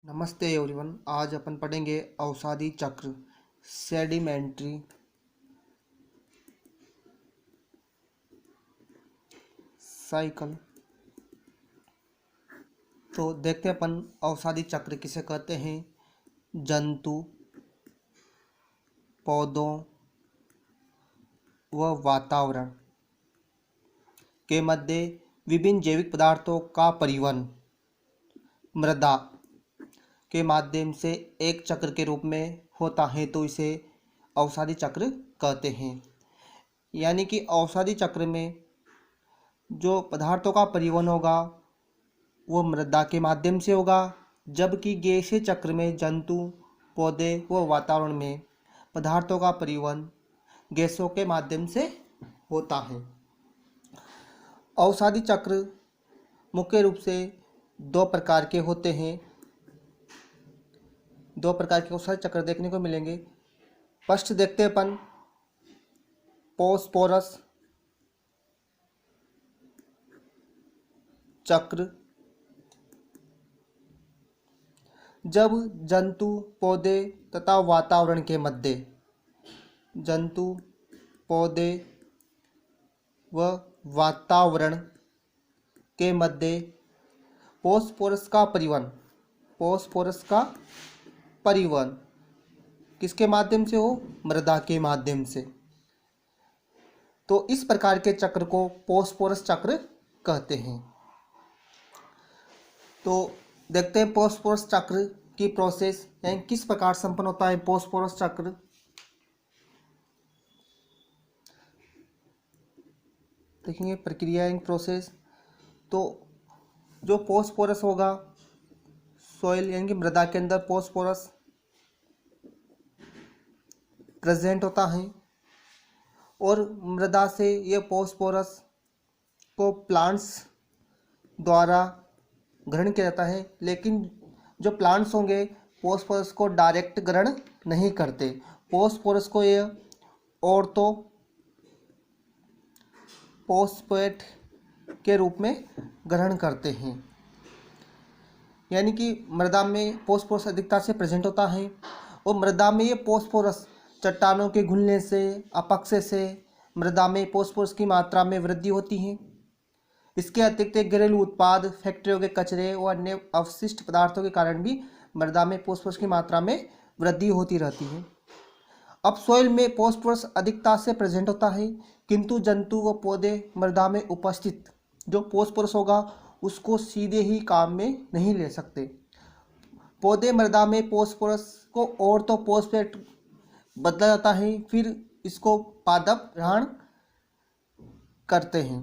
नमस्ते एवरीवन। आज अपन पढ़ेंगे अवसादी चक्र सेडिमेंट्री साइकिल। तो देखते हैं अपन अवसादी चक्र किसे कहते हैं। जंतु, पौधों व वातावरण के मध्य विभिन्न जैविक पदार्थों का परिवहन मृदा के माध्यम से एक चक्र के रूप में होता है, तो इसे अवसादी चक्र कहते हैं। यानी कि अवसादी चक्र में जो पदार्थों का परिवहन होगा वो मृदा के माध्यम से होगा, जबकि गैसीय चक्र में जंतु, पौधे व वातावरण में पदार्थों का परिवहन गैसों के माध्यम से होता है। अवसादी चक्र मुख्य रूप से दो प्रकार के होते हैं। दो प्रकार के अवसादी चक्र देखने को मिलेंगे। फर्स्ट देखते हैं अपन पोस्पोरस चक्र। जब जंतु, पौधे तथा वातावरण के मध्य जंतु, पौधे व वातावरण के मध्य पोस्पोरस का परिवहन किसके माध्यम से हो? मृदा के माध्यम से। तो इस प्रकार के चक्र को पोस्पोरस चक्र कहते हैं। तो देखते हैं पोस्पोरस चक्र की प्रोसेस यानी किस प्रकार संपन्न होता है पोस्पोरस चक्र। देखेंगे प्रक्रिया एंड प्रोसेस। तो जो पोस्पोरस होगा, सॉइल यानी कि मृदा के अंदर पोस्पोरस प्रेजेंट होता है और मृदा से ये पोस्पोरस को प्लांट्स द्वारा ग्रहण किया जाता है। लेकिन जो प्लांट्स होंगे पोस्पोरस को डायरेक्ट ग्रहण नहीं करते। पोस्पोरस को ये और तो फॉस्फेट के रूप में ग्रहण करते हैं। यानी कि मृदा में पोस्पोरस अधिकता से प्रेजेंट होता है और मृदा में ये पोस्पोरस चट्टानों के घुलने से, अपक्षय से मृदा में पोस्पोरस की मात्रा में वृद्धि होती है। इसके अतिरिक्त घरेलू उत्पाद, फैक्ट्रियों के कचरे और अन्य अवशिष्ट पदार्थों के कारण भी मृदा में पोस्पोरस की मात्रा में वृद्धि होती रहती है। अब सॉइल में पोस्पोरस अधिकता से प्रेजेंट होता है, किंतु जंतु व पौधे मृदा में उपस्थित जो पोस्पोरस होगा उसको सीधे ही काम में नहीं ले सकते। पौधे मृदा में पोस्पोरस को और तो फॉस्फेट बदला जाता है, फिर इसको पादप ग्रहण करते हैं।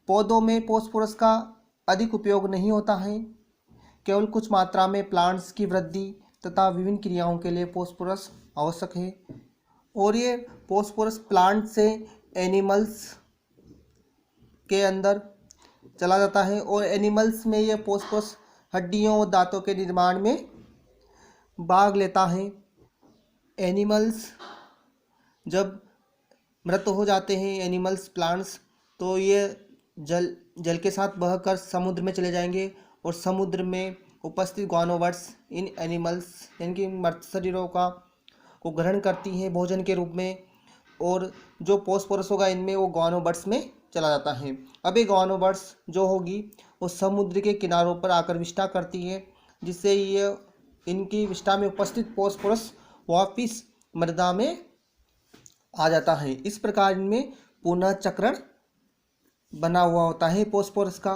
पौधों में पोस्पोरस का अधिक उपयोग नहीं होता है, केवल कुछ मात्रा में प्लांट्स की वृद्धि तथा विभिन्न क्रियाओं के लिए पोस्पोरस आवश्यक है। और ये पोस्पोरस प्लांट से एनिमल्स के अंदर चला जाता है और एनिमल्स में ये पोस्पोरस हड्डियों और दांतों के निर्माण में भाग लेता है। एनिमल्स जब मृत हो जाते हैं एनिमल्स, प्लांट्स, तो ये जल के साथ बहकर समुद्र में चले जाएंगे और समुद्र में उपस्थित ग्वानोवर्ट्स इन एनिमल्स यानी कि मृत शरीरों को ग्रहण करती हैं भोजन के रूप में, और जो पोस्पोरस होगा इनमें वो ग्वानोवर्ट्स में चला जाता है। अब ये ग्वानोवर्ट्स जो होगी वो समुद्र के किनारों पर आकर विष्ठा करती है, जिससे ये इनकी विष्ठा में उपस्थित पोस्पोरस वापिस मृदा में आ जाता है। इस प्रकार इनमें पुनः चक्रण बना हुआ होता है पोस्पोरस का।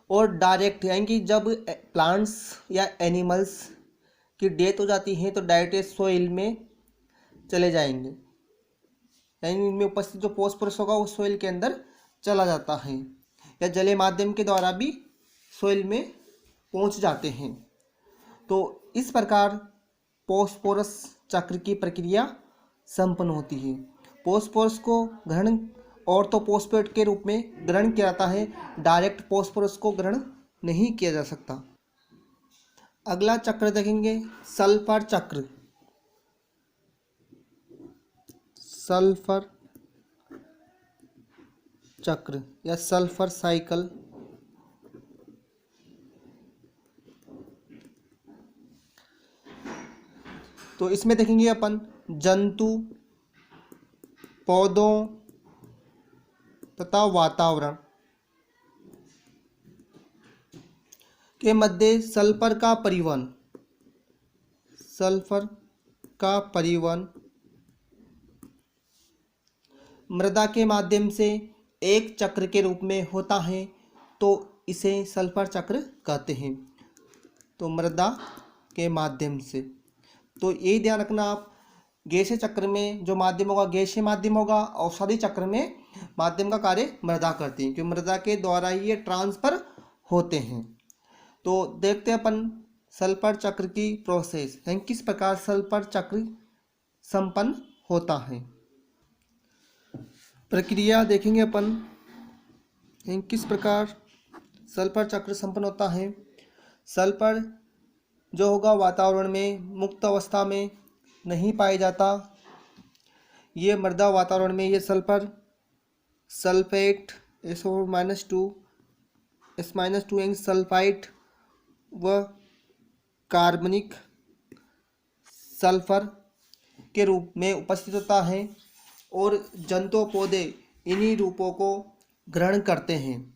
और डायरेक्ट यानी कि जब प्लांट्स या एनिमल्स की डेथ हो जाती है तो डायरेक्ट सॉइल में चले जाएंगे, यानी इनमें उपस्थित जो पोस्पोरस होगा वो सॉइल के अंदर चला जाता है या जलीय माध्यम के द्वारा भी सॉइल में पहुंच जाते हैं। तो इस प्रकार पोस्पोरस चक्र की प्रक्रिया संपन्न होती है। पोस्पोरस को ग्रहण और तो फॉस्फेट के रूप में ग्रहण किया जाता है, डायरेक्ट पोस्पोरस को ग्रहण नहीं किया जा सकता। अगला चक्र देखेंगे सल्फर चक्र। सल्फर चक्र या सल्फर साइकिल तो इसमें देखेंगे अपन जंतु, पौधों तथा वातावरण के मध्य सल्फर का परिवहन मृदा के माध्यम से एक चक्र के रूप में होता है, तो इसे सल्फर चक्र कहते हैं। तो मृदा के माध्यम से, तो ये ध्यान रखना आप, गैसीय चक्र में जो माध्यम होगा गैसीय माध्यम होगा, औषधि चक्र में माध्यम का कार्य मृदा करती है, क्योंकि मृदा के द्वारा ही ये ट्रांसफर होते हैं। तो देखते हैं अपन सल्फर चक्र की प्रोसेस है, किस प्रकार सल्फर चक्र संपन्न होता है। प्रक्रिया देखेंगे अपन किस प्रकार सल्फर चक्र संपन्न होता है। सल्फर जो होगा वातावरण में मुक्त अवस्था में नहीं पाया जाता, ये मृदा वातावरण में ये सल्फर सल्फेट SO2 सल्फाइड व कार्बनिक सल्फर के रूप में उपस्थित होता है और जंतु पौधे इन्हीं रूपों को ग्रहण करते हैं।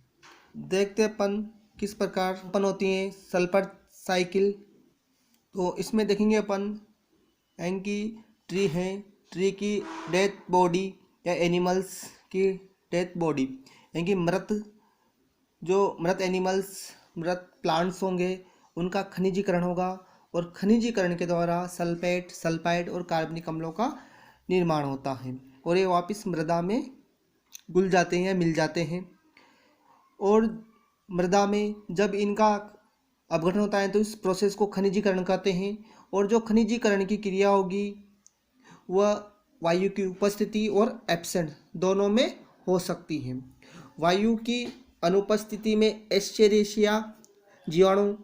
देखते अपन किस प्रकार उत्पन्न होती है सल्फर साइकिल। तो इसमें देखेंगे अपन की ट्री है, ट्री की डेथ बॉडी या एनिमल्स की डेथ बॉडी, यानी कि मृत एनिमल्स, मृत प्लांट्स होंगे, उनका खनिजीकरण होगा और खनिजीकरण के द्वारा सल्फेट, सल्फाइड और कार्बनिक अम्लों का निर्माण होता है और ये वापस मृदा में घुल जाते हैं, मिल जाते हैं। और मृदा में जब इनका अपघटन होता है तो इस प्रोसेस को खनिजीकरण कहते हैं। और जो खनिजीकरण की क्रिया होगी वह वायु की उपस्थिति और एब्सेंट दोनों में हो सकती है। वायु की अनुपस्थिति में एस्चेरेशिया जीवाणु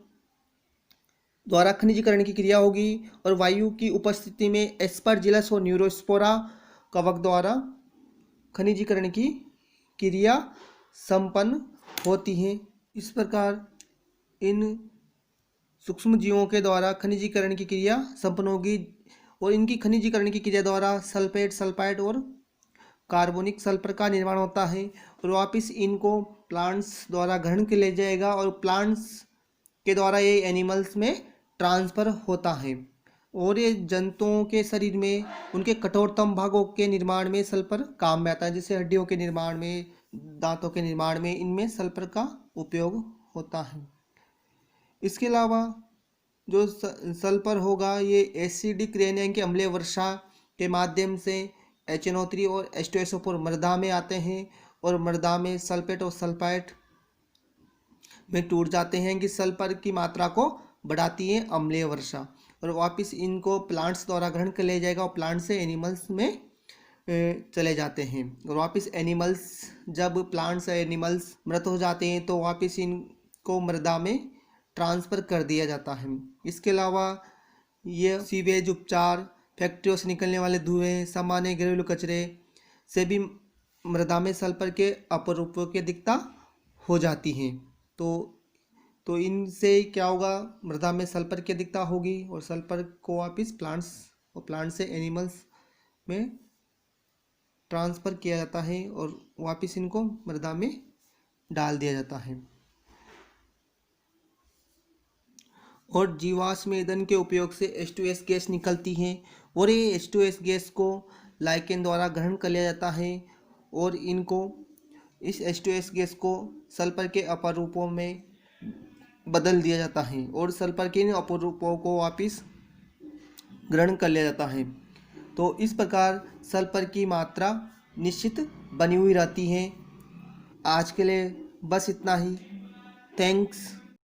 द्वारा खनिजीकरण की क्रिया होगी और वायु की उपस्थिति में एस्परजिलस और न्यूरोस्पोरा कवक द्वारा खनिजीकरण की क्रिया संपन्न होती है। इस प्रकार इन सूक्ष्म जीवों के द्वारा खनिजीकरण की क्रिया संपन्न होगी और इनकी खनिजीकरण की क्रिया द्वारा सल्फेट, सल्फाइड और कार्बोनिक सल्फर का निर्माण होता है और वापस इनको प्लांट्स द्वारा ग्रहण कर ले जाएगा और प्लांट्स के द्वारा ये एनिमल्स में ट्रांसफर होता है। और ये जंतुओं के शरीर में उनके कठोरतम भागों के निर्माण में सल्फर काम में आता है, जैसे हड्डियों के निर्माण में, दांतों के निर्माण में, इनमें सल्फर का उपयोग होता है। इसके अलावा जो सल्फर होगा ये एसिडिक रेन यानी कि अम्लीय वर्षा के माध्यम से HNO3 और H2SO4 मृदा में आते हैं और मृदा में सल्फेट और सल्फाइड में टूट जाते हैं कि सल्फर की मात्रा को बढ़ाती है अम्लीय वर्षा और वापस इनको प्लांट्स द्वारा ग्रहण कर लिया जाएगा और प्लांट से एनिमल्स में चले जाते हैं। और वापस एनिमल्स, जब प्लांट्स या एनिमल्स मृत हो जाते हैं तो वापस इनको मृदा में ट्रांसफ़र कर दिया जाता है। इसके अलावा ये सीवेज उपचार, फैक्ट्रियों से निकलने वाले धुएं, सामान्य घरेलू कचरे से भी मृदा में सल्फर के अपरूपों की अधिकता हो जाती हैं। तो इनसे क्या होगा, मृदा में सल्फर की अधिकता होगी और सल्फर को वापस प्लांट्स और प्लांट से एनिमल्स में ट्रांसफ़र किया जाता है और वापस इनको मृदा में डाल दिया जाता है। और जीवाश्म ईंधन के उपयोग से H2S गैस निकलती है और ये H2S गैस को लाइकेन द्वारा ग्रहण कर लिया जाता है और इनको इस H2S गैस को सल्फर के अपरूपों में बदल दिया जाता है और सल्फर के इन अपरूपों को वापस ग्रहण कर लिया जाता है। तो इस प्रकार सल्फर की मात्रा निश्चित बनी हुई रहती है। आज के लिए बस इतना ही। थैंक्स।